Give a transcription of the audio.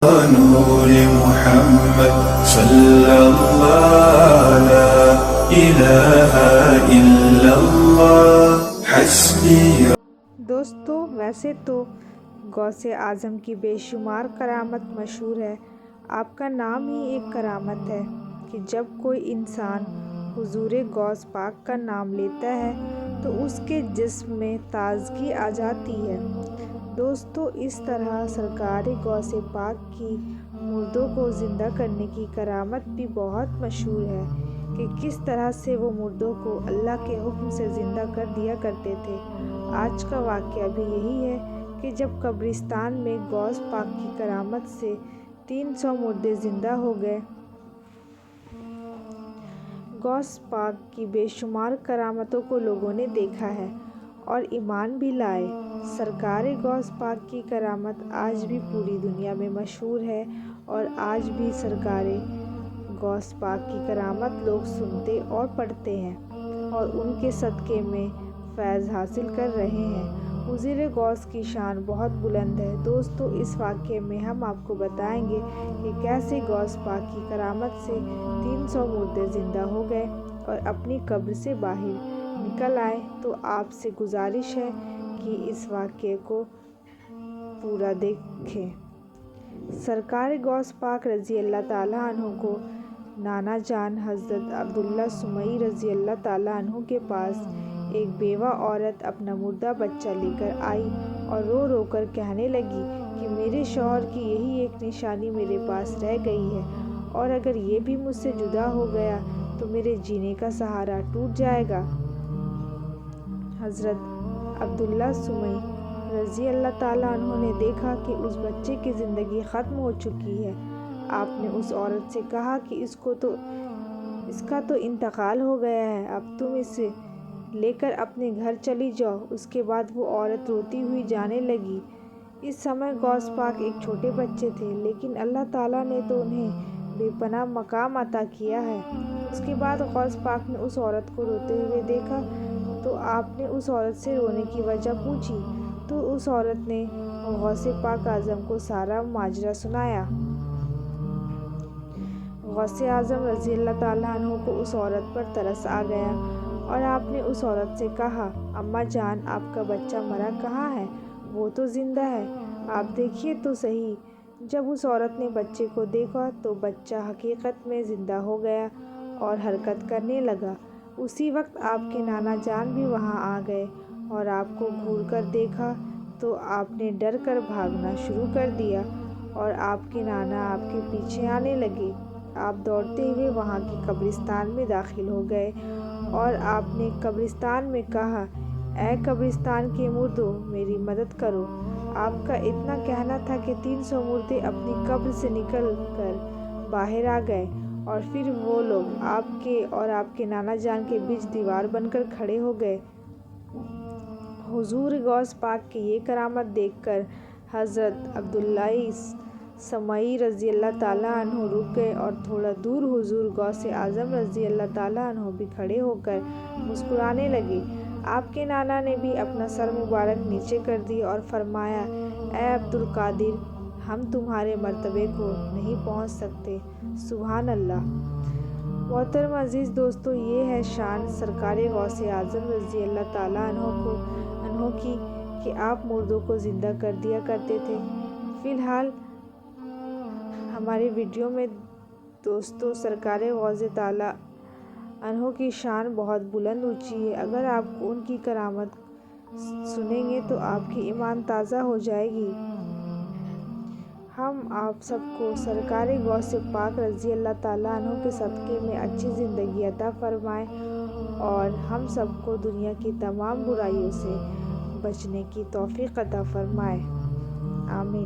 نور محمد صلی اللہ لا الہ الا اللہ حسبی۔ دوستو، ویسے تو غوث اعظم کی بے شمار کرامت مشہور ہے۔ آپ کا نام ہی ایک کرامت ہے کہ جب کوئی انسان حضور غوث پاک کا نام لیتا ہے تو اس کے جسم میں تازگی آ جاتی ہے۔ دوستو، اس طرح سرکار غوث پاک کی مردوں کو زندہ کرنے کی کرامت بھی بہت مشہور ہے کہ کس طرح سے وہ مردوں کو اللہ کے حکم سے زندہ کر دیا کرتے تھے۔ آج کا واقعہ بھی یہی ہے کہ جب قبرستان میں غوث پاک کی کرامت سے 300 مردے زندہ ہو گئے۔ غوث پاک کی بے شمار کرامتوں کو لوگوں نے دیکھا ہے اور ایمان بھی لائے۔ سرکار غوث پاک کی کرامت آج بھی پوری دنیا میں مشہور ہے اور آج بھی سرکار غوث پاک کی کرامت لوگ سنتے اور پڑھتے ہیں اور ان کے صدقے میں فیض حاصل کر رہے ہیں۔ حضور غوث کی شان بہت بلند ہے۔ دوستو، اس واقعے میں ہم آپ کو بتائیں گے کہ کیسے غوث پاک کی کرامت سے 300 مردے زندہ ہو گئے اور اپنی قبر سے باہر نکل آئے۔ تو آپ سے گزارش ہے کہ اس واقعے کو پورا دیکھیں۔ سرکار غوث پاک رضی اللہ تعالیٰ عنہ کو نانا جان حضرت عبداللہ سمیع رضی اللہ تعالیٰ عنہ کے پاس ایک بیوہ عورت اپنا مردہ بچہ لے کر آئی اور رو رو کر کہنے لگی کہ میرے شوہر کی یہی ایک نشانی میرے پاس رہ گئی ہے اور اگر یہ بھی مجھ سے جدا ہو گیا تو میرے جینے کا سہارا ٹوٹ جائے گا۔ حضرت عبداللہ سمیع رضی اللہ تعالیٰ عنہ نے دیکھا کہ اس بچے کی زندگی ختم ہو چکی ہے۔ آپ نے اس عورت سے کہا کہ اس کا تو انتقال ہو گیا ہے، اب تم اسے لے کر اپنے گھر چلی جاؤ۔ اس کے بعد وہ عورت روتی ہوئی جانے لگی۔ اس سمے غوث پاک ایک چھوٹے بچے تھے، لیکن اللہ تعالیٰ نے تو انہیں بے پناہ مقام عطا کیا ہے۔ اس کے بعد غوث پاک نے اس عورت کو روتے ہوئے دیکھا تو آپ نے اس عورت سے رونے کی وجہ پوچھی تو اس عورت نے غوث پاک اعظم کو سارا ماجرا سنایا۔ غوث اعظم رضی اللہ تعالیٰ عنہ کو اس عورت پر ترس آ گیا اور آپ نے اس عورت سے کہا، اماں جان، آپ کا بچہ مرا کہاں ہے؟ وہ تو زندہ ہے، آپ دیکھیے تو صحیح۔ جب اس عورت نے بچے کو دیکھا تو بچہ حقیقت میں زندہ ہو گیا اور حرکت کرنے لگا۔ اسی وقت آپ کے نانا جان بھی وہاں آ گئے اور آپ کو گھور کر دیکھا تو آپ نے ڈر کر بھاگنا شروع کر دیا اور آپ کے نانا آپ کے پیچھے آنے لگے۔ آپ دوڑتے ہوئے وہاں کی قبرستان میں داخل ہو گئے اور آپ نے قبرستان میں کہا، اے قبرستان کے مردوں، میری مدد کرو۔ آپ کا اتنا کہنا تھا کہ 300 مردے اپنی قبر سے نکل کر باہر آ گئے اور پھر وہ لوگ آپ کے اور آپ کے نانا جان کے بیچ دیوار بن کر کھڑے ہو گئے۔ حضور غوث پاک کی یہ کرامت دیکھ کر حضرت عبداللہ سمیع رضی اللہ تعالیٰ عنہ رک گئے اور تھوڑا دور حضور غوث اعظم رضی اللہ تعالیٰ عنہ بھی کھڑے ہو کر مسکرانے لگے۔ آپ کے نانا نے بھی اپنا سر مبارک نیچے کر دیا اور فرمایا، اے عبدالقادر، ہم تمہارے مرتبے کو نہیں پہنچ سکتے۔ سبحان اللہ۔ محترم عزیز دوستو، یہ ہے شان سرکار غوث اعظم رضی اللہ تعالیٰ عنہ کی کہ آپ مردوں کو زندہ کر دیا کرتے تھے۔ فی الحال ہمارے ویڈیو میں دوستو سرکار غوث تعالیٰ عنہ کی شان بہت بلند اونچی ہے۔ اگر آپ ان کی کرامت سنیں گے تو آپ کی ایمان تازہ ہو جائے گی۔ ہم آپ سب کو سرکار غوث پاک رضی اللہ تعالیٰ عنہ کے صدقے میں اچھی زندگی عطا فرمائے اور ہم سب کو دنیا کی تمام برائیوں سے بچنے کی توفیق عطا فرمائے۔ آمین۔